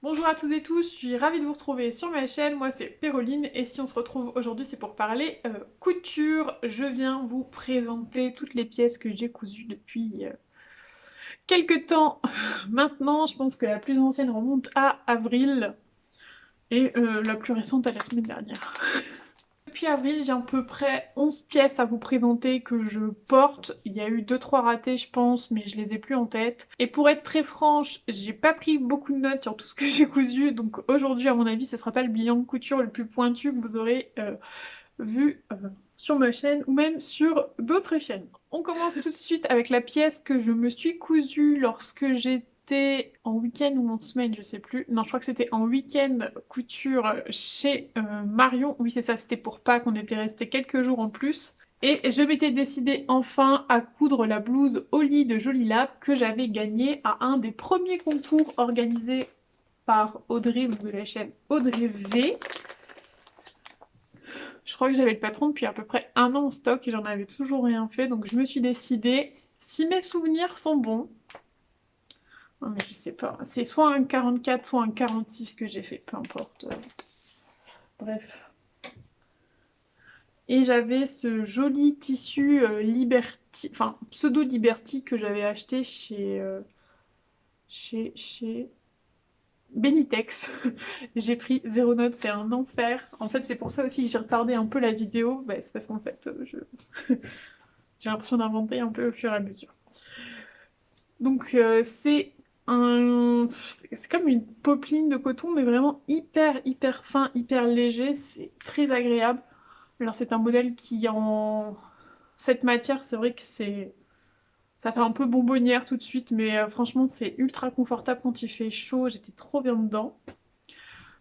Bonjour à toutes et tous, je suis ravie de vous retrouver sur ma chaîne, moi c'est Péroline et si on se retrouve aujourd'hui c'est pour parler couture. Je viens vous présenter toutes les pièces que j'ai cousues depuis quelques temps maintenant. Je pense que la plus ancienne remonte à avril et la plus récente à la semaine dernière. Depuis avril, j'ai à peu près 11 pièces à vous présenter que je porte. Il y a eu 2-3 ratés je pense, mais je les ai plus en tête. Et pour être très franche, j'ai pas pris beaucoup de notes sur tout ce que j'ai cousu, donc aujourd'hui à mon avis ce sera pas le bilan de couture le plus pointu que vous aurez vu sur ma chaîne ou même sur d'autres chaînes. On commence tout de suite avec la pièce que je me suis cousue lorsque j'étais en week-end ou en semaine, je sais plus. Non, je crois que c'était en week-end couture chez Marion. Oui, c'est ça, c'était pour Pâques, on était resté quelques jours en plus. Et je m'étais décidée enfin à coudre la blouse au lit de Jolie Lab que j'avais gagnée à un des premiers concours organisés par Audrey, donc de la chaîne Audrey V. Je crois que j'avais le patron depuis à peu près un an en stock et j'en avais toujours rien fait, donc je me suis décidée, si mes souvenirs sont bons, non mais je sais pas, c'est soit un 44 soit un 46 que j'ai fait, peu importe. Bref. Et j'avais ce joli tissu Liberty, enfin pseudo Liberty que j'avais acheté chez Benitex. J'ai pris 0 note, c'est un enfer. En fait c'est pour ça aussi que j'ai retardé un peu la vidéo, bah, c'est parce qu'en fait j'ai l'impression d'inventer un peu au fur et à mesure. Donc c'est comme une popeline de coton mais vraiment hyper fin, hyper léger, c'est très agréable. Alors c'est un modèle qui en cette matière, c'est vrai que ça fait un peu bonbonnière tout de suite, mais franchement c'est ultra confortable quand il fait chaud, j'étais trop bien dedans.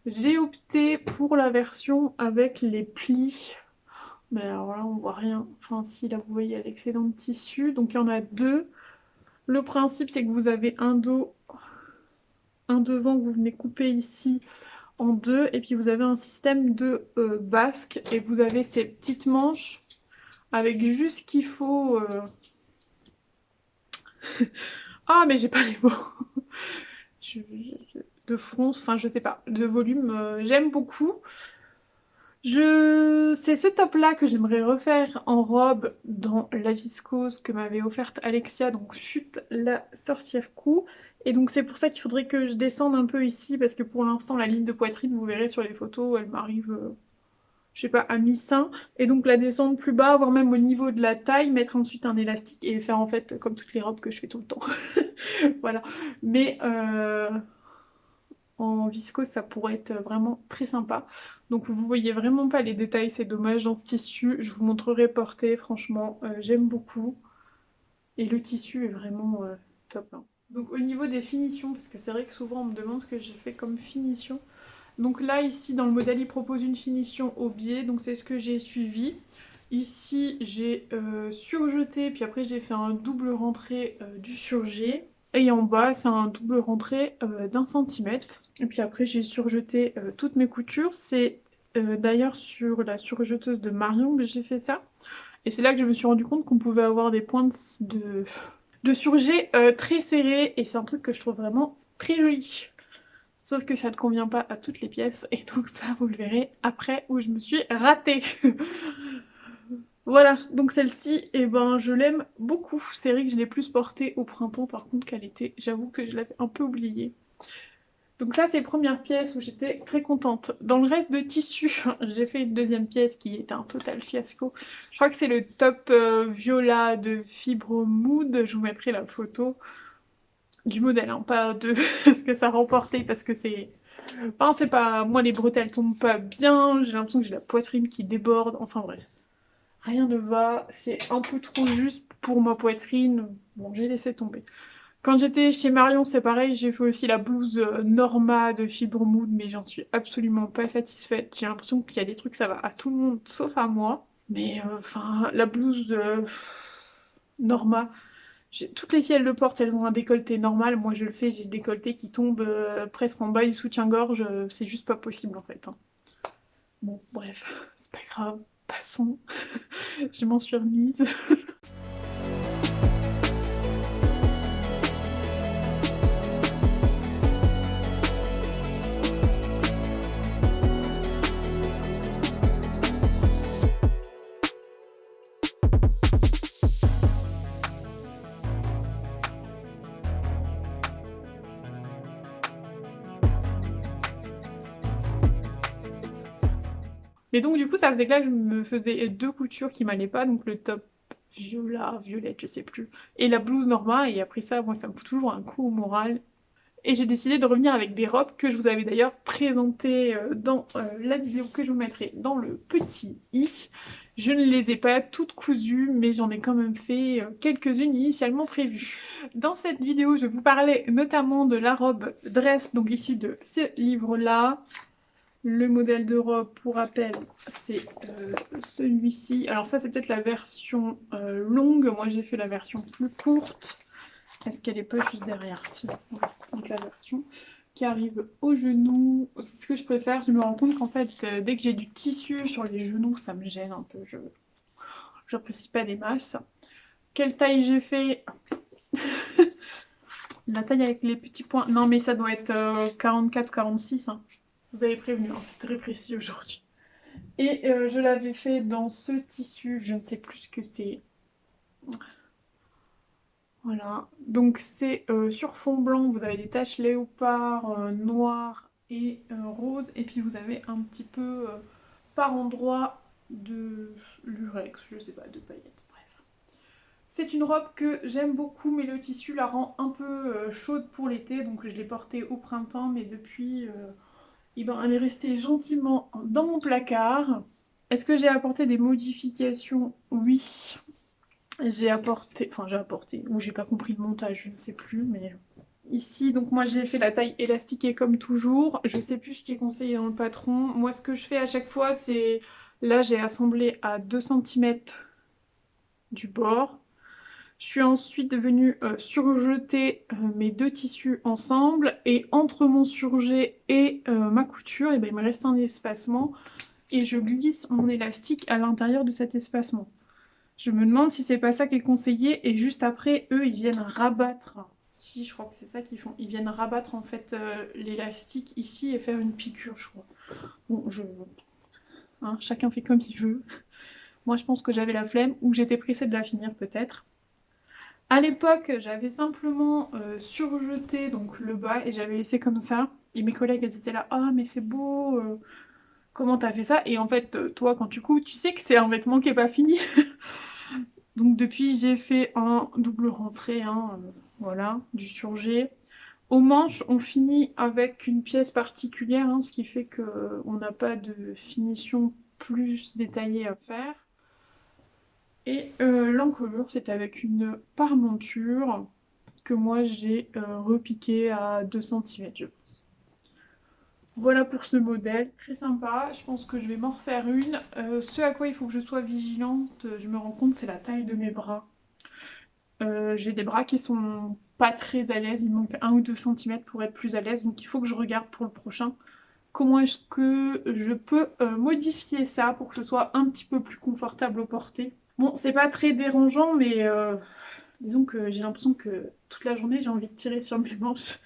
J'ai opté pour la version avec les plis, mais alors là on voit rien, enfin si là vous voyez l'excédent de tissu, donc il y en a deux. Le principe c'est que vous avez un dos, un devant que vous venez couper ici en deux, et puis vous avez un système de basque, et vous avez ces petites manches avec juste ce qu'il faut. Ah mais j'ai pas les mots. De fronce, enfin je sais pas, de volume, j'aime beaucoup. C'est ce top là que j'aimerais refaire en robe dans la viscose que m'avait offerte Alexia, donc chute la sorcière cou. Et donc c'est pour ça qu'il faudrait que je descende un peu ici, parce que pour l'instant la ligne de poitrine, vous verrez sur les photos, elle m'arrive, je sais pas, à mi-sein. Et donc la descendre plus bas, voire même au niveau de la taille, mettre ensuite un élastique et faire en fait comme toutes les robes que je fais tout le temps. Voilà. Mais en viscose ça pourrait être vraiment très sympa. Donc vous voyez vraiment pas les détails, c'est dommage dans ce tissu. Je vous montrerai porté, franchement j'aime beaucoup. Et le tissu est vraiment top, hein. Donc au niveau des finitions, parce que c'est vrai que souvent on me demande ce que j'ai fait comme finition. Donc là ici dans le modèle il propose une finition au biais, donc c'est ce que j'ai suivi. Ici j'ai surjeté, puis après j'ai fait un double rentré du surjet. Et en bas, c'est un double rentré d'1 centimètre. Et puis après, j'ai surjeté toutes mes coutures. C'est d'ailleurs sur la surjeteuse de Marion que j'ai fait ça. Et c'est là que je me suis rendu compte qu'on pouvait avoir des pointes de surjet très serrées. Et c'est un truc que je trouve vraiment très joli. Sauf que ça ne convient pas à toutes les pièces. Et donc ça, vous le verrez après où je me suis ratée. Voilà, donc celle-ci, eh ben, je l'aime beaucoup. C'est vrai que je l'ai plus portée au printemps par contre qu'à l'été. J'avoue que je l'avais un peu oubliée. Donc ça, c'est les premières pièces où j'étais très contente. Dans le reste de tissu, j'ai fait une deuxième pièce qui est un total fiasco. Je crois que c'est le top viola de Fibre Mood. Je vous mettrai la photo du modèle, hein, pas de ce que ça remportait parce que c'est... Enfin, c'est pas... Moi, les bretelles tombent pas bien. J'ai l'impression que j'ai la poitrine qui déborde. Enfin bref. Rien ne va, c'est un peu trop juste pour ma poitrine. Bon, j'ai laissé tomber. Quand j'étais chez Marion, c'est pareil, j'ai fait aussi la blouse Norma de Fibre Mood, mais j'en suis absolument pas satisfaite. J'ai l'impression qu'il y a des trucs, ça va à tout le monde, sauf à moi. Mais enfin, la blouse Norma, Toutes les filles elles le portent, elles ont un décolleté normal, moi je le fais, j'ai le décolleté qui tombe presque en bas du soutien-gorge, c'est juste pas possible en fait, hein. Bon bref, c'est pas grave, passons, je m'en suis remise. Mais donc du coup ça faisait que là je me faisais deux coutures qui m'allaient pas, donc le top viola, violette, je sais plus, et la blouse normale, et après ça, moi ça me fout toujours un coup au moral. Et j'ai décidé de revenir avec des robes que je vous avais d'ailleurs présentées dans la vidéo que je vous mettrai dans le petit i. Je ne les ai pas toutes cousues, mais j'en ai quand même fait quelques-unes initialement prévues. Dans cette vidéo, je vais vous parler notamment de la robe dress, donc issue de ce livre-là. Le modèle de robe, pour rappel, c'est celui-ci. Alors ça, c'est peut-être la version longue. Moi, j'ai fait la version plus courte. Est-ce qu'elle est pas juste derrière? Si. Voilà. Donc la version qui arrive au genou. C'est ce que je préfère. Je me rends compte qu'en fait, dès que j'ai du tissu sur les genoux, ça me gêne un peu. Je n'apprécie pas des masses. Quelle taille j'ai fait? La taille avec les petits points. Non, mais ça doit être 44-46. Hein. Vous avez prévenu, hein, c'est très précis aujourd'hui. Et je l'avais fait dans ce tissu, je ne sais plus ce que c'est. Voilà, donc c'est sur fond blanc, vous avez des taches léopard, noires et roses, et puis vous avez un petit peu par endroit de lurex, je sais pas, de paillettes, bref. C'est une robe que j'aime beaucoup, mais le tissu la rend un peu chaude pour l'été, donc je l'ai portée au printemps, mais depuis, elle est restée gentiment dans mon placard. Est-ce que j'ai apporté des modifications? Oui. J'ai apporté, ou j'ai pas compris le montage, je ne sais plus, mais... Ici, donc moi j'ai fait la taille élastiquée comme toujours, je sais plus ce qui est conseillé dans le patron. Moi ce que je fais à chaque fois c'est... Là j'ai assemblé à 2 cm du bord. Je suis ensuite venue surjeter mes deux tissus ensemble, et entre mon surjet et ma couture, il me reste un espacement, et je glisse mon élastique à l'intérieur de cet espacement. Je me demande si c'est pas ça qui est conseillé, et juste après, eux, ils viennent rabattre. Si, je crois que c'est ça qu'ils font. Ils viennent rabattre en fait l'élastique ici et faire une piqûre, je crois. Bon, hein, chacun fait comme il veut. Moi, je pense que j'avais la flemme, ou que j'étais pressée de la finir peut-être. À l'époque, j'avais simplement surjeté donc le bas et j'avais laissé comme ça. Et mes collègues, elles étaient là, ah mais c'est beau, comment t'as fait ça? Et en fait, toi, quand tu couds, tu sais que c'est un vêtement qui est pas fini. Donc depuis, j'ai fait un double rentrée, hein, voilà, du surjet. Aux manches, on finit avec une pièce particulière, hein, ce qui fait qu'on n'a pas de finition plus détaillée à faire. Et l'encolure, c'est avec une parmenture que moi j'ai repiquée à 2 cm, je pense. Voilà pour ce modèle, très sympa. Je pense que je vais m'en refaire une. Ce à quoi il faut que je sois vigilante, je me rends compte, c'est la taille de mes bras. J'ai des bras qui sont pas très à l'aise, il me manque 1 ou 2 cm pour être plus à l'aise, donc il faut que je regarde pour le prochain comment est-ce que je peux modifier ça pour que ce soit un petit peu plus confortable au porté. Bon, c'est pas très dérangeant, mais disons que j'ai l'impression que toute la journée j'ai envie de tirer sur mes manches,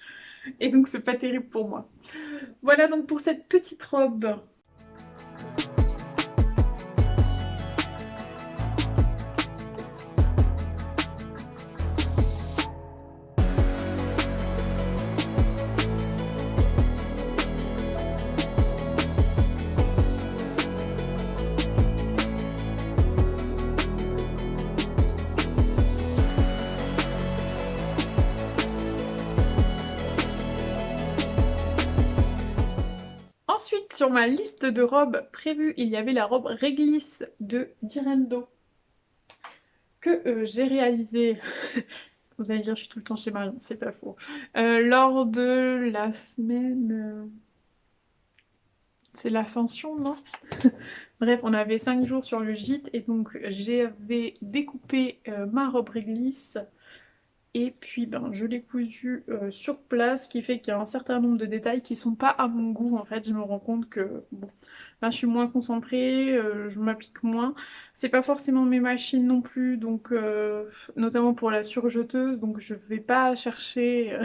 et donc c'est pas terrible pour moi. Voilà donc pour cette petite robe. Ensuite, sur ma liste de robes prévues, il y avait la robe réglisse de Direndo que j'ai réalisée. Vous allez dire, je suis tout le temps chez Marion, c'est pas faux. Lors de la semaine... C'est l'ascension, non? Bref, on avait 5 jours sur le gîte, et donc j'avais découpé ma robe réglisse Et puis ben, je l'ai cousu sur place, ce qui fait qu'il y a un certain nombre de détails qui sont pas à mon goût en fait. Je me rends compte que bon, ben, je suis moins concentrée, je m'applique moins. C'est pas forcément mes machines non plus, donc notamment pour la surjeteuse, donc je vais pas chercher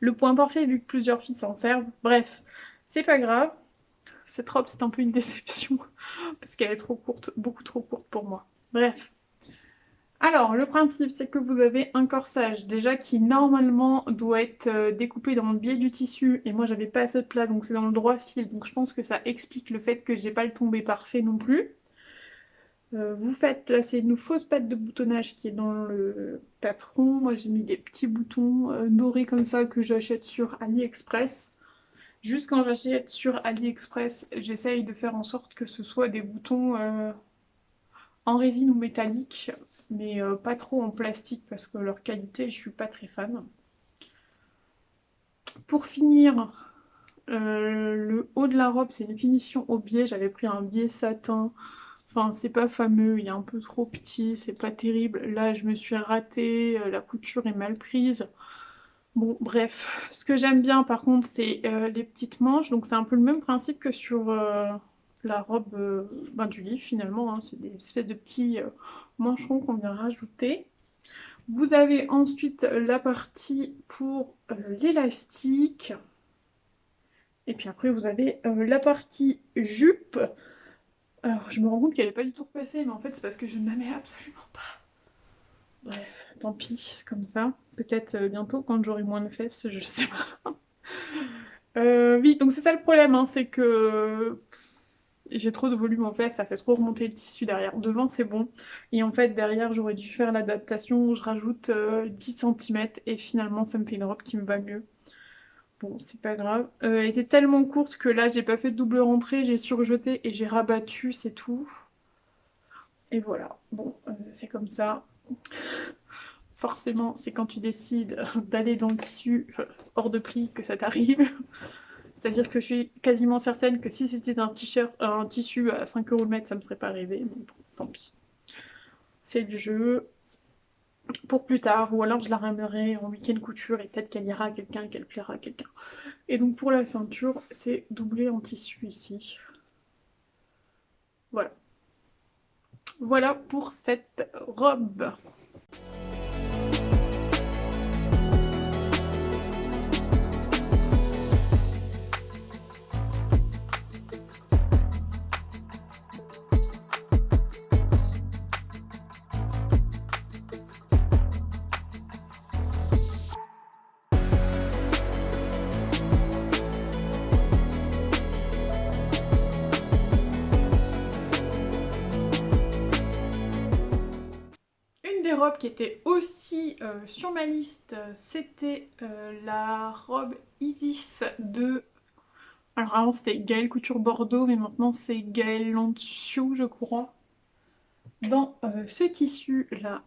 le point parfait vu que plusieurs filles s'en servent. Bref, c'est pas grave. Cette robe c'est un peu une déception parce qu'elle est trop courte, beaucoup trop courte pour moi. Bref. Alors, le principe, c'est que vous avez un corsage déjà qui normalement doit être découpé dans le biais du tissu et moi j'avais pas assez de place donc c'est dans le droit fil donc je pense que ça explique le fait que j'ai pas le tombé parfait non plus. Vous faites, là c'est une fausse patte de boutonnage qui est dans le patron, moi j'ai mis des petits boutons dorés comme ça que j'achète sur AliExpress. Juste quand j'achète sur AliExpress, j'essaye de faire en sorte que ce soit des boutons en résine ou métallique, mais pas trop en plastique parce que leur qualité, je suis pas très fan. Pour finir, le haut de la robe, c'est une finition au biais. J'avais pris un biais satin. Enfin, c'est pas fameux, il est un peu trop petit, c'est pas terrible. Là, je me suis ratée, la couture est mal prise. Bon, bref. Ce que j'aime bien, par contre, c'est les petites manches. Donc, c'est un peu le même principe que sur la robe ben, du livre, finalement. Hein. C'est des espèces de petits mancherons qu'on vient rajouter. Vous avez ensuite la partie pour l'élastique. Et puis après, vous avez la partie jupe. Alors, je me rends compte qu'elle n'est pas du tout repassée, mais en fait, c'est parce que je ne la mets absolument pas. Bref, tant pis, c'est comme ça. Peut-être bientôt, quand j'aurai moins de fesses, je sais pas. Oui, donc c'est ça le problème, hein, c'est que j'ai trop de volume en fesses, ça fait trop remonter le tissu derrière. Devant, c'est bon. Et en fait, derrière, j'aurais dû faire l'adaptation où je rajoute 10 cm et finalement, ça me fait une robe qui me va mieux. Bon, c'est pas grave. Elle était tellement courte que là, j'ai pas fait de double rentrée, j'ai surjeté et j'ai rabattu, c'est tout. Et voilà. Bon, c'est comme ça. Forcément, c'est quand tu décides d'aller dans le tissu hors de prix que ça t'arrive. C'est-à-dire que je suis quasiment certaine que si c'était un t-shirt, un tissu à 5 € le mètre, ça me serait pas arrivé. Mais bon, tant pis. C'est du jeu pour plus tard, ou alors je la ramènerai en week-end couture et peut-être qu'elle ira à quelqu'un et qu'elle plaira à quelqu'un. Et donc pour la ceinture, c'est doublé en tissu ici. Voilà. Voilà pour cette robe. Une des robes qui était aussi sur ma liste, c'était la robe Isis de... Alors avant c'était Gaëlle Couture Bordeaux, mais maintenant c'est Gaëlle Lantiou, je crois. Dans ce tissu là,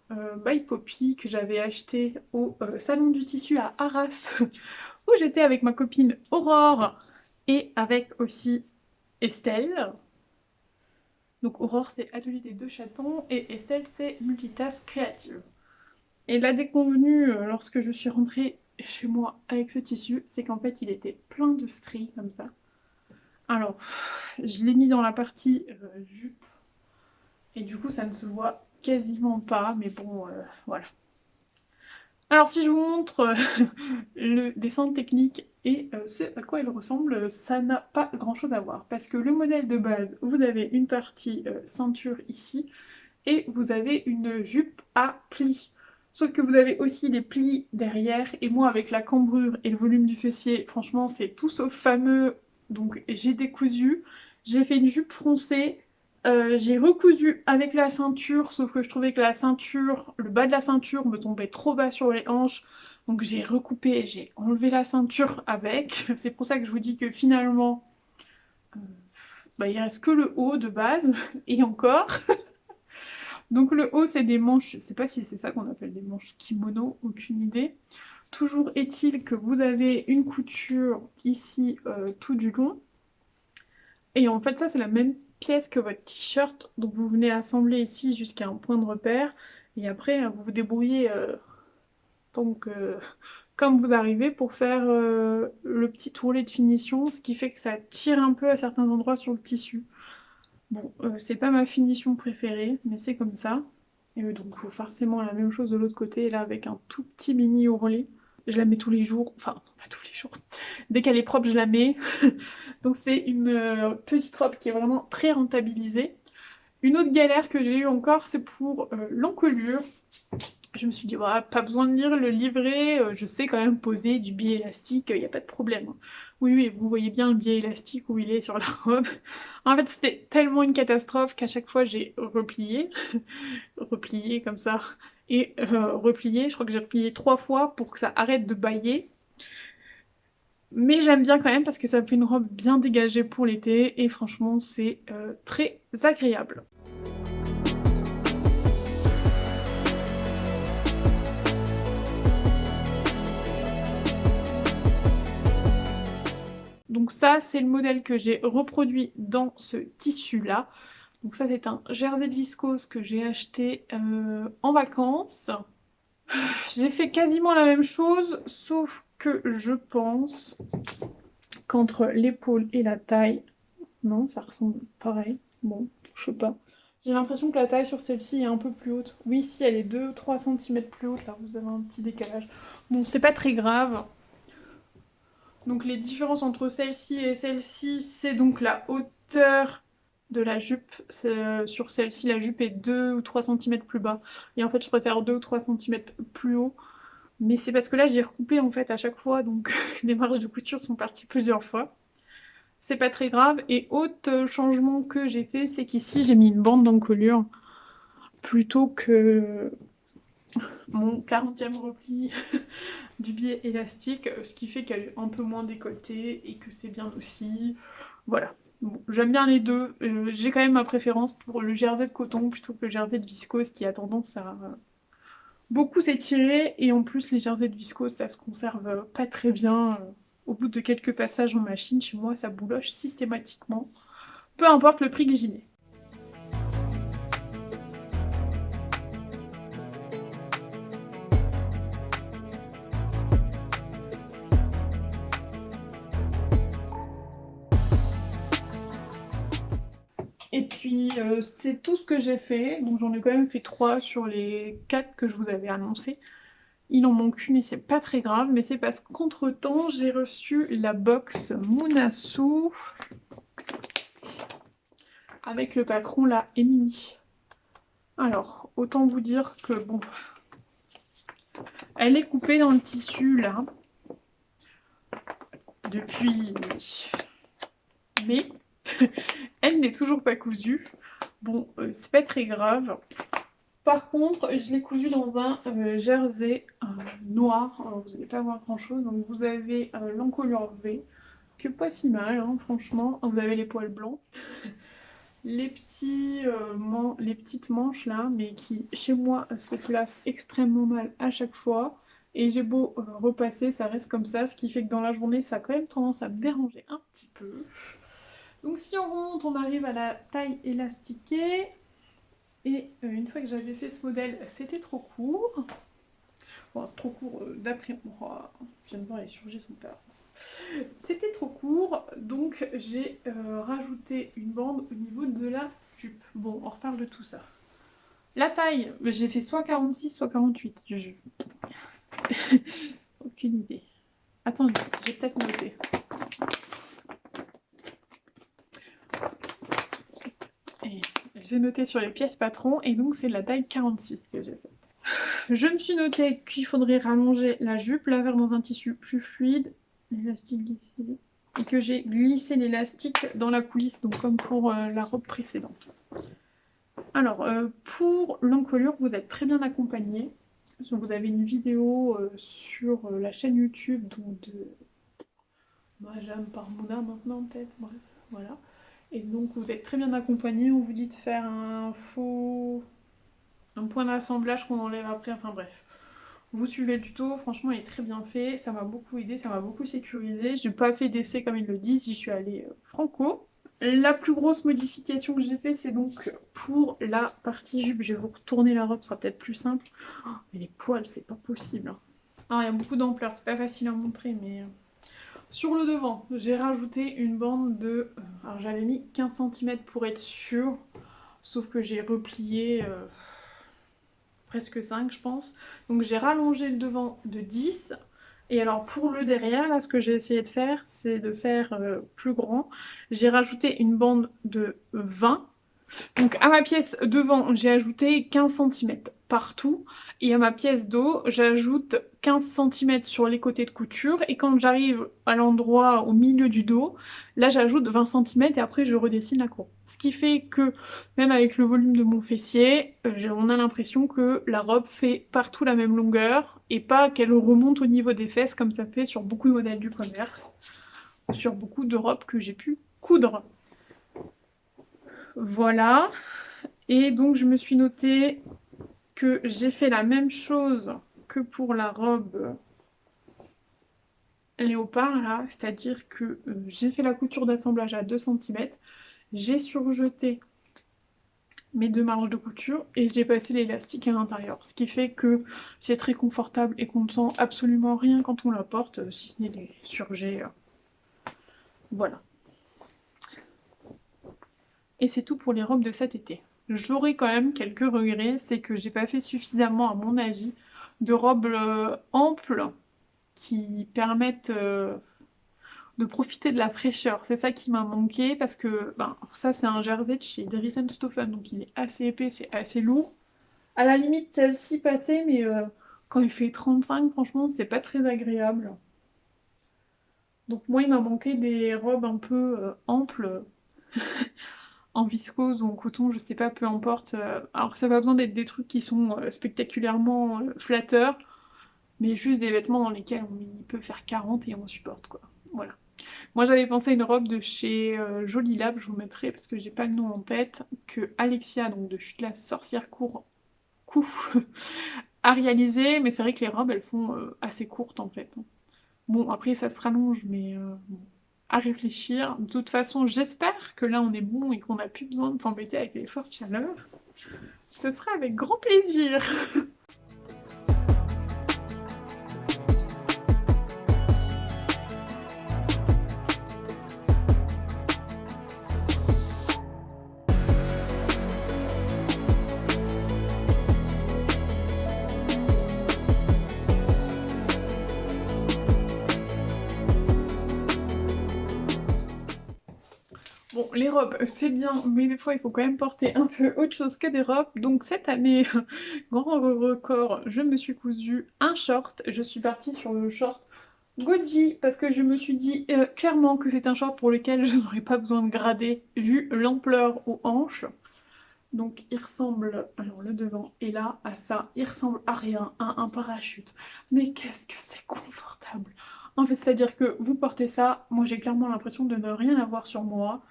by Poppy, que j'avais acheté au salon du tissu à Arras, où j'étais avec ma copine Aurore et avec aussi Estelle. Donc Aurore c'est Atelier des deux chatons et Estelle c'est Multitask Créative. Et la déconvenue lorsque je suis rentrée chez moi avec ce tissu, c'est qu'en fait il était plein de stries comme ça. Alors, je l'ai mis dans la partie jupe et du coup ça ne se voit quasiment pas, mais bon, voilà. Alors si je vous montre le dessin technique et ce à quoi il ressemble, ça n'a pas grand chose à voir. Parce que le modèle de base, vous avez une partie ceinture ici et vous avez une jupe à plis. Sauf que vous avez aussi les plis derrière et moi avec la cambrure et le volume du fessier, franchement c'est tout sauf fameux. Donc j'ai décousu, j'ai fait une jupe froncée, j'ai recousu avec la ceinture, sauf que je trouvais que la ceinture, le bas de la ceinture me tombait trop bas sur les hanches. Donc j'ai recoupé, j'ai enlevé la ceinture avec. C'est pour ça que je vous dis que finalement, euh, bah, il reste que le haut de base, et encore. Donc le haut c'est des manches, je sais pas si c'est ça qu'on appelle des manches kimono, aucune idée. Toujours est-il que vous avez une couture ici tout du long. Et en fait ça c'est la même pièce que votre t-shirt, donc vous venez assembler ici jusqu'à un point de repère. Et après vous vous débrouillez donc comme vous arrivez pour faire le petit tourlet de finition, ce qui fait que ça tire un peu à certains endroits sur le tissu. Bon, c'est pas ma finition préférée, mais c'est comme ça. Et donc il faut forcément la même chose de l'autre côté, là avec un tout petit mini ourlet. Je la mets tous les jours, enfin pas tous les jours. Dès qu'elle est propre, je la mets. Donc c'est une petite robe qui est vraiment très rentabilisée. Une autre galère que j'ai eue encore, c'est pour l'encolure. Je me suis dit, ouais, pas besoin de lire le livret, je sais quand même poser du biais élastique, il n'y a pas de problème. Oui, oui, vous voyez bien le biais élastique où il est sur la robe. En fait, c'était tellement une catastrophe qu'à chaque fois j'ai replié, replié comme ça, et replié. Je crois que j'ai replié 3 fois pour que ça arrête de bâiller. Mais j'aime bien quand même parce que ça me fait une robe bien dégagée pour l'été, et franchement, c'est très agréable. Donc ça, c'est le modèle que j'ai reproduit dans ce tissu-là. Donc ça, c'est un jersey de viscose que j'ai acheté en vacances. J'ai fait quasiment la même chose, sauf que je pense qu'entre l'épaule et la taille... Non, ça ressemble pareil. Bon, je sais pas. J'ai l'impression que la taille sur celle-ci est un peu plus haute. Oui, ici, elle est 2-3 cm plus haute, là, vous avez un petit décalage. Bon, c'est pas très grave. Donc les différences entre celle-ci et celle-ci, c'est donc la hauteur de la jupe. Sur celle-ci, la jupe est 2 ou 3 cm plus bas. Et en fait, je préfère 2 ou 3 cm plus haut. Mais c'est parce que là, j'ai recoupé en fait à chaque fois, donc les marges de couture sont parties plusieurs fois. C'est pas très grave. Et autre changement que j'ai fait, c'est qu'ici, j'ai mis une bande d'encolure plutôt que mon 40e repli du biais élastique, ce qui fait qu'elle est un peu moins décolletée et que c'est bien aussi. Voilà. Bon, j'aime bien les deux. J'ai quand même ma préférence pour le jersey de coton plutôt que le jersey de viscose qui a tendance à beaucoup s'étirer, et en plus les jerseys de viscose ça se conserve pas très bien. Au bout de quelques passages en machine, chez moi ça bouloche systématiquement. Peu importe le prix que j'y mets. Et puis c'est tout ce que j'ai fait, donc j'en ai quand même fait 3 sur les 4 que je vous avais annoncé. Il en manque une et c'est pas très grave, mais c'est parce qu'entre temps j'ai reçu la box Munasu avec le patron la Emily. Alors, autant vous dire que bon, elle est coupée dans le tissu là, depuis... Mais elle n'est toujours pas cousue. Bon, c'est pas très grave. Par contre, je l'ai cousue dans un jersey noir. Alors, vous n'allez pas voir grand chose. Donc vous avez l'encolure V, que pas si mal, hein, franchement. Vous avez les poils blancs. Les petites manches là, mais qui chez moi se placent extrêmement mal à chaque fois. Et j'ai beau repasser, ça reste comme ça, ce qui fait que dans la journée, ça a quand même tendance à me déranger un petit peu. Donc si on remonte, on arrive à la taille élastiquée. Et une fois que j'avais fait ce modèle, c'était trop court. Bon, c'est trop court d'après moi. Je viens de voir les chirurgies sont pas... C'était trop court, donc j'ai rajouté une bande au niveau de la jupe. Bon, on reparle de tout ça. La taille, j'ai fait soit 46, soit 48. Aucune idée. Attendez, j'ai peut-être noté. J'ai noté sur les pièces patron, et donc c'est la taille 46 que j'ai fait. Je me suis noté qu'il faudrait rallonger la jupe, la faire dans un tissu plus fluide, l'élastique glissé, et que j'ai glissé l'élastique dans la coulisse, donc comme pour la robe précédente. Alors, pour l'encolure, vous êtes très bien accompagné. Vous avez une vidéo sur la chaîne YouTube donc de Majam par Mouna maintenant peut-être, bref, voilà. Et donc vous êtes très bien accompagné, on vous dit de faire un point d'assemblage qu'on enlève après, enfin bref. Vous suivez le tuto, franchement il est très bien fait, ça m'a beaucoup aidé, ça m'a beaucoup sécurisé. Je n'ai pas fait d'essai comme ils le disent, j'y suis allée franco. La plus grosse modification que j'ai fait, c'est donc pour la partie jupe. Je vais vous retourner la robe, ce sera peut-être plus simple. Oh, mais les poils, c'est pas possible, hein. Alors il y a beaucoup d'ampleur, c'est pas facile à montrer, mais sur le devant, j'ai rajouté une bande de... alors j'avais mis 15 centimètres pour être sûre, sauf que j'ai replié presque 5 je pense. Donc j'ai rallongé le devant de 10. Et alors pour le derrière, là ce que j'ai essayé de faire, c'est de faire plus grand. J'ai rajouté une bande de 20. Donc à ma pièce devant, j'ai ajouté 15 centimètres partout. Et à ma pièce dos, j'ajoute 15 centimètres sur les côtés de couture. Et quand j'arrive à l'endroit au milieu du dos, là j'ajoute 20 centimètres et après je redessine la courbe. Ce qui fait que même avec le volume de mon fessier, on a l'impression que la robe fait partout la même longueur et pas qu'elle remonte au niveau des fesses comme ça fait sur beaucoup de modèles du commerce, sur beaucoup de robes que j'ai pu coudre. Voilà. Et donc je me suis noté que j'ai fait la même chose que pour la robe léopard là, c'est-à-dire que j'ai fait la couture d'assemblage à 2 centimètres, j'ai surjeté mes 2 marges de couture et j'ai passé l'élastique à l'intérieur, ce qui fait que c'est très confortable et qu'on ne sent absolument rien quand on la porte, si ce n'est les surjets. Voilà. Et c'est tout pour les robes de cet été. J'aurais quand même quelques regrets, c'est que j'ai pas fait suffisamment, à mon avis, de robes amples qui permettent de profiter de la fraîcheur. C'est ça qui m'a manqué parce que ben, ça c'est un jersey de chez Dries Stoffen, donc il est assez épais, c'est assez lourd. À la limite celle-ci passait, mais quand il fait 35, franchement c'est pas très agréable. Donc moi il m'a manqué des robes un peu amples, en viscose ou en coton, je sais pas, peu importe. Alors ça n'a pas besoin d'être des trucs qui sont spectaculairement flatteurs, mais juste des vêtements dans lesquels il peut faire 40 et on supporte quoi. Voilà. Moi j'avais pensé à une robe de chez Jolie Lab, je vous mettrai parce que j'ai pas le nom en tête, que Alexia, donc de Chute la sorcière coup, a réalisé, mais c'est vrai que les robes elles font assez courtes en fait. Bon après ça se rallonge, mais bon, à réfléchir. De toute façon j'espère que là on est bon et qu'on n'a plus besoin de s'embêter avec les fortes chaleurs. Ce sera avec grand plaisir. Bon, les robes, c'est bien, mais des fois, il faut quand même porter un peu autre chose que des robes. Donc cette année, grand record, je me suis cousu un short. Je suis partie sur le short Goji parce que je me suis dit clairement que c'est un short pour lequel je n'aurais pas besoin de grader vu l'ampleur aux hanches. Donc il ressemble, alors le devant est là, à ça. Il ressemble à rien, à un parachute. Mais qu'est-ce que c'est confortable! En fait, c'est-à-dire que vous portez ça, moi j'ai clairement l'impression de ne rien avoir sur moi.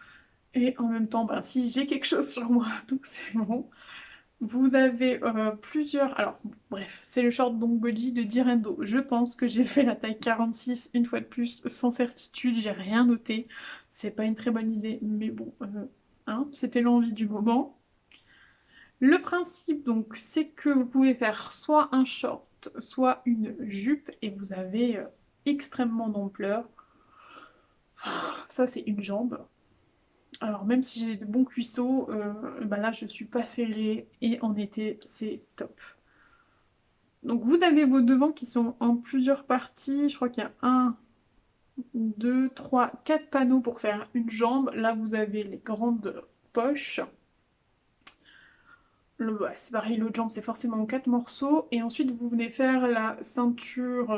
Et en même temps, ben, si j'ai quelque chose sur moi, donc c'est bon. Vous avez plusieurs... Alors, bref, c'est le short donc body de Direndo. Je pense que j'ai fait la taille 46, une fois de plus, sans certitude, j'ai rien noté. C'est pas une très bonne idée, mais bon, hein, c'était l'envie du moment. Le principe, donc, c'est que vous pouvez faire soit un short, soit une jupe, et vous avez extrêmement d'ampleur. Ça, c'est une jambe. Alors même si j'ai de bons cuisseaux, bah là je suis pas serrée et en été c'est top. Donc vous avez vos devants qui sont en plusieurs parties, je crois qu'il y a un, 2, 3, 4 panneaux pour faire une jambe. Là vous avez les grandes poches. Ouais, c'est pareil, l'autre jambe c'est forcément en 4 morceaux. Et ensuite vous venez faire la ceinture.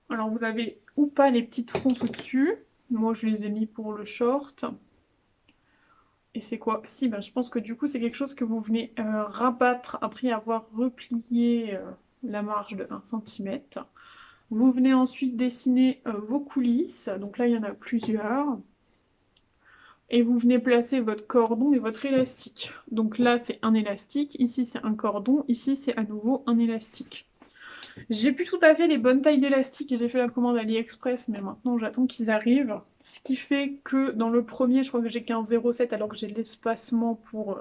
Alors vous avez ou pas les petites fronces au-dessus. Moi je les ai mis pour le short. Et c'est quoi? Si, ben, je pense que du coup c'est quelque chose que vous venez rabattre après avoir replié la marge de 1 cm. Vous venez ensuite dessiner vos coulisses, donc là il y en a plusieurs. Et vous venez placer votre cordon et votre élastique. Donc là c'est un élastique, ici c'est un cordon, ici c'est à nouveau un élastique. J'ai plus tout à fait les bonnes tailles d'élastique, j'ai fait la commande AliExpress, mais maintenant j'attends qu'ils arrivent. Ce qui fait que dans le premier, je crois que j'ai 15,07 alors que j'ai l'espacement pour...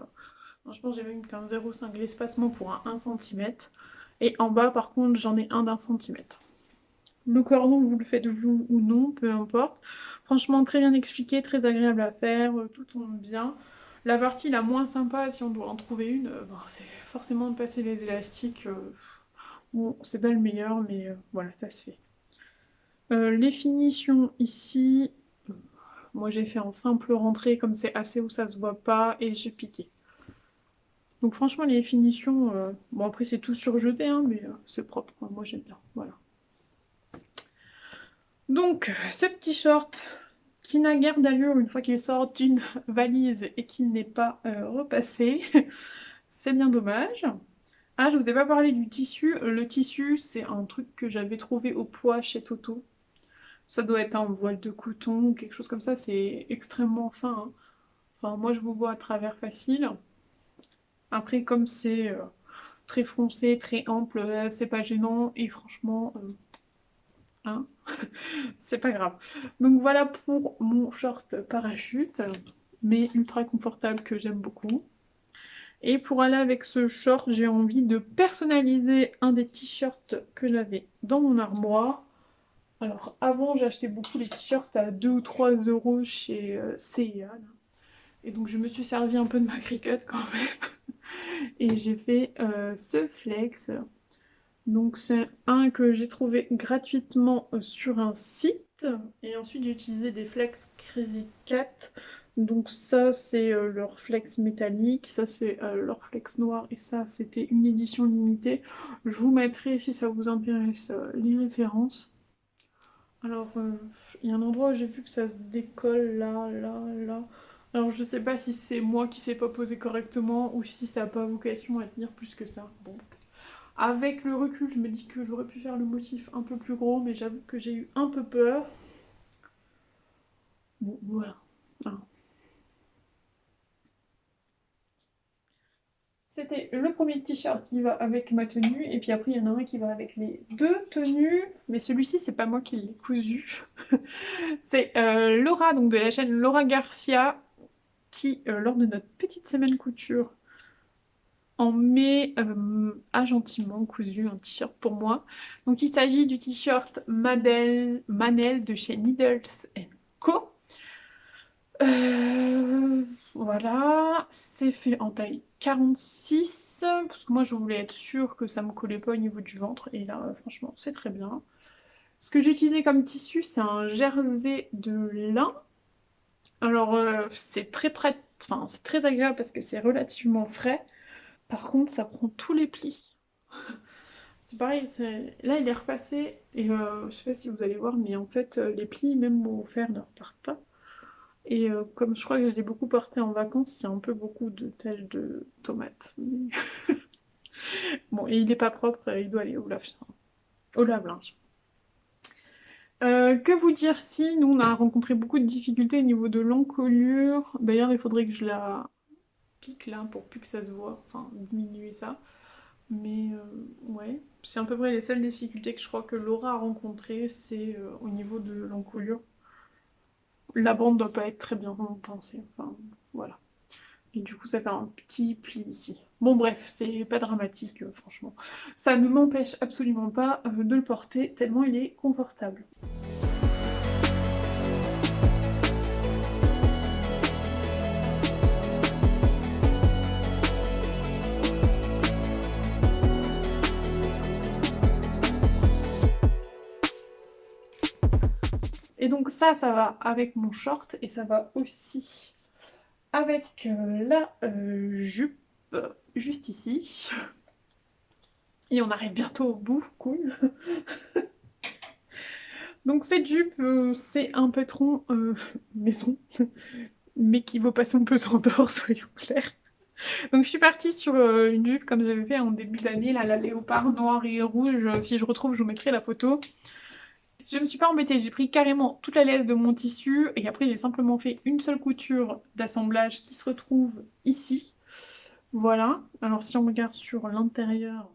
non, je pense que j'ai même 15,05, l'espacement pour un 1 cm. Et en bas par contre j'en ai un d'1 centimètre. Le cordon, vous le faites vous ou non, peu importe. Franchement, très bien expliqué, très agréable à faire, tout tombe bien. La partie la moins sympa, si on doit en trouver une, bon, c'est forcément de passer les élastiques. Bon, c'est pas le meilleur, mais voilà, ça se fait. Les finitions ici, euh, moi j'ai fait en simple rentrée, comme c'est assez haut, ça se voit pas, et j'ai piqué. Donc franchement, les finitions, bon après c'est tout surjeté, hein, mais c'est propre, moi j'aime bien, voilà. Donc, ce petit short qui n'a guère d'allure une fois qu'il sort d'une valise et qu'il n'est pas repassé, c'est bien dommage. Ah, je vous ai pas parlé du tissu. Le tissu, c'est un truc que j'avais trouvé au poids chez Toto. Ça doit être un voile de coton ou quelque chose comme ça, c'est extrêmement fin, hein. Enfin, moi je vous vois à travers facile. Après, comme c'est très foncé, très ample, c'est pas gênant et franchement, hein, c'est pas grave. Donc voilà pour mon short parachute, mais ultra confortable que j'aime beaucoup. Et pour aller avec ce short, j'ai envie de personnaliser un des t-shirts que j'avais dans mon armoire. Alors avant, j'achetais beaucoup les t-shirts à 2 ou 3 euros chez C&A. Et donc je me suis servi un peu de ma Cricut quand même. Et j'ai fait ce flex. Donc c'est un que j'ai trouvé gratuitement sur un site. Et ensuite j'ai utilisé des flex Crazy Cat. Donc ça c'est leur flex métallique, ça c'est leur flex noir et ça c'était une édition limitée. Je vous mettrai si ça vous intéresse les références. Alors il y a un endroit où j'ai vu que ça se décolle là, là, là. Alors je sais pas si c'est moi qui sais pas poser correctement ou si ça n'a pas vocation à tenir plus que ça. Bon. Avec le recul, je me dis que j'aurais pu faire le motif un peu plus gros, mais j'avoue que j'ai eu un peu peur. Bon, voilà. Hein. C'était le premier t-shirt qui va avec ma tenue, et puis après il y en a un qui va avec les deux tenues, mais celui-ci c'est pas moi qui l'ai cousu. C'est Laura, donc de la chaîne Laura Garcia, qui lors de notre petite semaine couture en mai a gentiment cousu un t-shirt pour moi. Donc il s'agit du t-shirt Manel de chez Needles Co. Voilà, c'est fait en taille 46, parce que moi je voulais être sûre que ça me collait pas au niveau du ventre, et là franchement c'est très bien. Ce que j'ai utilisé comme tissu, c'est un jersey de lin. Alors c'est très prêt, enfin c'est très agréable parce que c'est relativement frais. Par contre ça prend tous les plis. C'est pareil, là il est repassé, et je sais pas si vous allez voir, mais en fait les plis même au fer ne repartent pas. Et comme je crois que je l'ai beaucoup porté en vacances, il y a un peu beaucoup de taches de tomates. Bon, et il n'est pas propre, il doit aller au lave-linge. Que vous dire si nous on a rencontré beaucoup de difficultés au niveau de l'encolure. D'ailleurs, il faudrait que je la pique là pour plus que ça se voit, enfin diminuer ça. Mais ouais, c'est à peu près les seules difficultés que je crois que Laura a rencontrées, c'est au niveau de l'encolure. La bande doit pas être très bien pensée, enfin voilà. Et du coup, ça fait un petit pli ici. Bon bref, c'est pas dramatique, franchement. Ça ne m'empêche absolument pas de le porter, tellement il est confortable. Et donc ça va avec mon short, et ça va aussi avec la jupe, juste ici. Et on arrive bientôt au bout, cool. Donc cette jupe, c'est un patron maison, mais qui vaut pas son pesant d'or, soyons clairs. Donc je suis partie sur une jupe comme j'avais fait en début d'année, là, la léopard noire et rouge. Si je retrouve, je vous mettrai la photo. Je me suis pas embêtée, j'ai pris carrément toute la laisse de mon tissu et après j'ai simplement fait une seule couture d'assemblage qui se retrouve ici. Voilà. Alors si on regarde sur l'intérieur,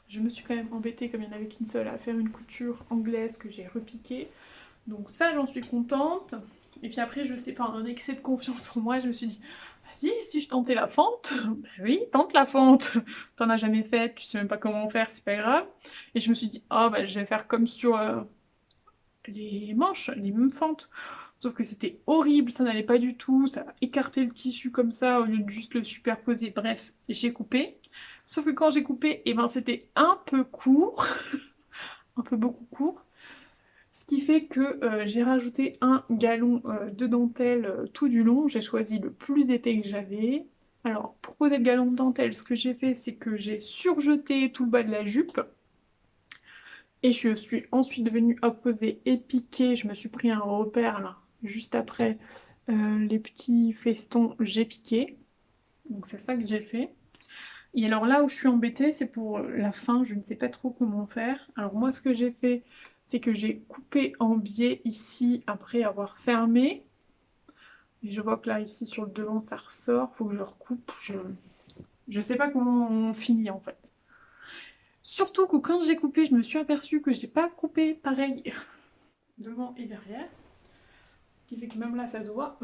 je me suis quand même embêtée, comme il n'y en avait qu'une seule, à faire une couture anglaise que j'ai repiquée. Donc ça, j'en suis contente. Et puis après, je sais pas, un excès de confiance en moi, je me suis dit, «Vas-y, si je tentais la fente?» «Bah oui, tente la fente! Tu as jamais fait, tu sais même pas comment faire, c'est pas grave» et je me suis dit: «Oh bah, je vais faire comme sur, les manches, les mêmes fentes». Sauf que c'était horrible, ça n'allait pas du tout, ça écartait le tissu comme ça au lieu de juste le superposer. Bref, j'ai coupé. Sauf que quand j'ai coupé, et ben c'était un peu court, un peu beaucoup court. Ce qui fait que j'ai rajouté un galon de dentelle tout du long. J'ai choisi le plus épais que j'avais. Alors pour poser le galon de dentelle, ce que j'ai fait, c'est que j'ai surjeté tout le bas de la jupe. Et je suis ensuite venue apposer et piquer. Je me suis pris un repère là, juste après les petits festons, j'ai piqué. Donc c'est ça que j'ai fait. Et alors là où je suis embêtée, c'est pour la fin, je ne sais pas trop comment faire. Alors moi ce que j'ai fait, c'est que j'ai coupé en biais ici après avoir fermé. Et je vois que là ici sur le devant ça ressort, faut que je recoupe. Je sais pas comment on finit en fait. Surtout que quand j'ai coupé, je me suis aperçue que j'ai pas coupé pareil devant et derrière. Ce qui fait que même là ça se voit,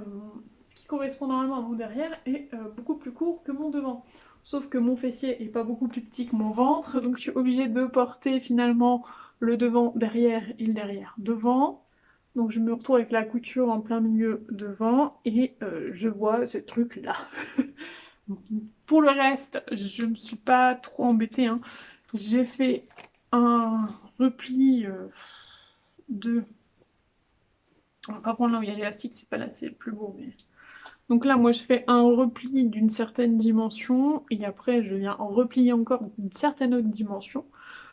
ce qui correspond normalement à mon derrière est beaucoup plus court que mon devant. Sauf que mon fessier est pas beaucoup plus petit que mon ventre, donc je suis obligée de porter finalement le devant derrière et le derrière devant. Donc je me retrouve avec la couture en plein milieu devant et je vois ce truc là. Pour le reste, je me suis pas trop embêtée, hein. J'ai fait un repli de... On va pas prendre là où il y a l'élastique, c'est pas là, c'est le plus beau, mais... Donc là, moi, je fais un repli d'une certaine dimension, et après, je viens en replier encore d'une certaine autre dimension.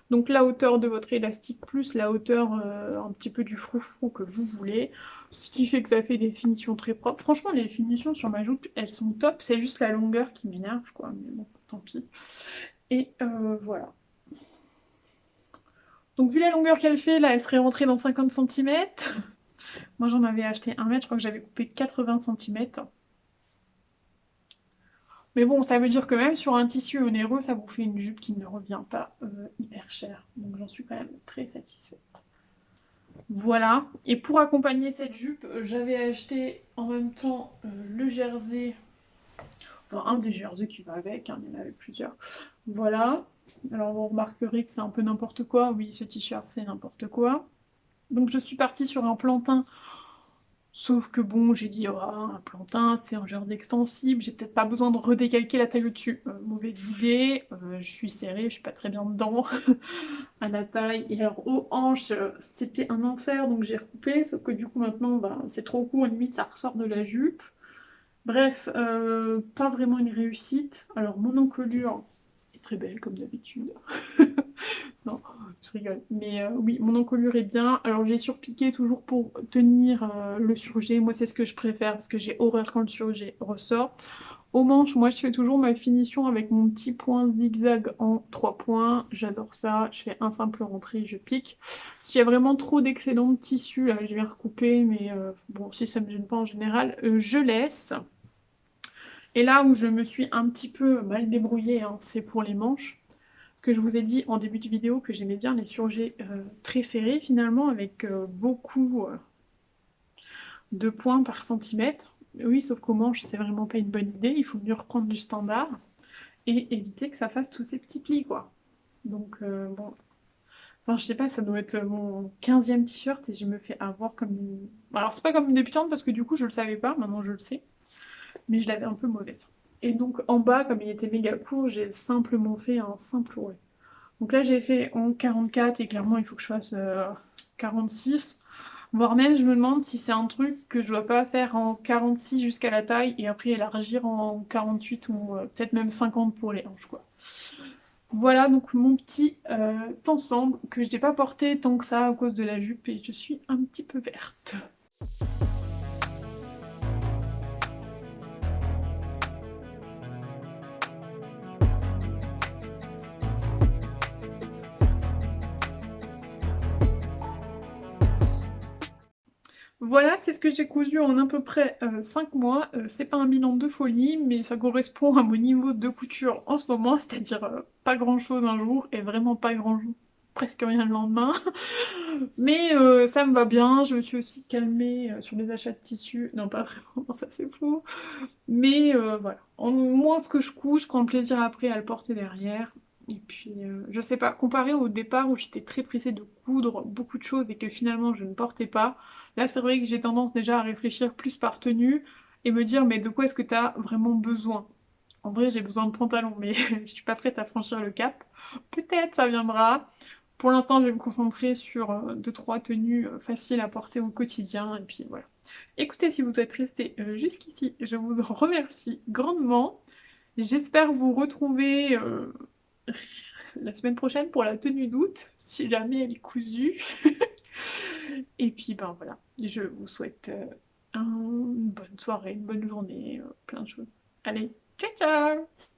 Donc la hauteur de votre élastique plus la hauteur un petit peu du froufrou que vous voulez. Ce qui fait que ça fait des finitions très propres. Franchement, les finitions sur ma jupe, elles sont top. C'est juste la longueur qui m'énerve, quoi. Mais bon, tant pis. Et voilà. Donc vu la longueur qu'elle fait, là, elle serait rentrée dans 50 cm. Moi, j'en avais acheté 1 mètre. Je crois que j'avais coupé 80 cm. Mais bon, ça veut dire que même sur un tissu onéreux, ça vous fait une jupe qui ne revient pas hyper cher. Donc j'en suis quand même très satisfaite. Voilà. Et pour accompagner cette jupe, j'avais acheté en même temps le jersey. Enfin, un des jerseys qui va avec, hein, il y en avait plusieurs. Voilà. Alors vous remarquerez que c'est un peu n'importe quoi. Oui, ce t-shirt, c'est n'importe quoi. Donc je suis partie sur un plantain. Sauf que bon, j'ai dit, oh, un plantain, c'est un jersey extensible, j'ai peut-être pas besoin de redécalquer la taille au-dessus. Mauvaise idée, je suis serrée, je suis pas très bien dedans à la taille. Et alors aux hanches, c'était un enfer, donc j'ai recoupé, sauf que du coup maintenant, bah, c'est trop court, limite ça ressort de la jupe. Bref, pas vraiment une réussite. Alors mon encolure est très belle comme d'habitude. Non, je rigole. Mais oui, mon encolure est bien. Alors j'ai surpiqué toujours pour tenir le surjet. Moi c'est ce que je préfère parce que j'ai horreur quand le surjet ressort. Aux manches, moi je fais toujours ma finition avec mon petit point zigzag en 3 points. J'adore ça. Je fais un simple rentrée, je pique. S'il y a vraiment trop d'excédent de tissu, là je vais recouper. Mais bon, si ça me gêne pas en général, je laisse. Et là où je me suis un petit peu mal débrouillée, hein, c'est pour les manches. Parce que je vous ai dit en début de vidéo que j'aimais bien les surjets très serrés finalement, avec beaucoup de points par centimètre. Oui, sauf qu'aux manches, c'est vraiment pas une bonne idée, il faut mieux reprendre du standard et éviter que ça fasse tous ces petits plis, quoi. Donc bon, enfin je sais pas, ça doit être mon 15e t-shirt et je me fais avoir comme une... Alors c'est pas comme une débutante parce que du coup je le savais pas, maintenant je le sais, mais je l'avais un peu mauvaise. Et donc en bas, comme il était méga court, j'ai simplement fait un simple ouvré. Donc là j'ai fait en 44 et clairement il faut que je fasse 46. Voire même je me demande si c'est un truc que je dois pas faire en 46 jusqu'à la taille et après élargir en 48 ou peut-être même 50 pour les hanches quoi. Voilà donc mon petit ensemble que j'ai pas porté tant que ça à cause de la jupe et je suis un petit peu verte. Voilà, c'est ce que j'ai cousu en à peu près 5 mois. C'est pas un bilan de folie, mais ça correspond à mon niveau de couture en ce moment, c'est-à-dire pas grand-chose un jour et vraiment pas grand-chose presque rien le lendemain. Mais ça me va bien, je me suis aussi calmée sur les achats de tissus. Non, pas vraiment, ça c'est faux. Mais voilà, en moins ce que je couds, je prends plaisir après à le porter derrière. Et puis, je sais pas, comparé au départ où j'étais très pressée de coudre beaucoup de choses et que finalement je ne portais pas, là c'est vrai que j'ai tendance déjà à réfléchir plus par tenue et me dire mais de quoi est-ce que t'as vraiment besoin? En vrai j'ai besoin de pantalons mais je suis pas prête à franchir le cap. Peut-être ça viendra. Pour l'instant je vais me concentrer sur 2-3 tenues faciles à porter au quotidien et puis voilà. Écoutez, si vous êtes resté jusqu'ici, je vous en remercie grandement. J'espère vous retrouver la semaine prochaine pour la tenue d'août, si jamais elle est cousue. Et puis ben voilà, je vous souhaite une bonne soirée, une bonne journée, plein de choses. Allez, ciao ciao!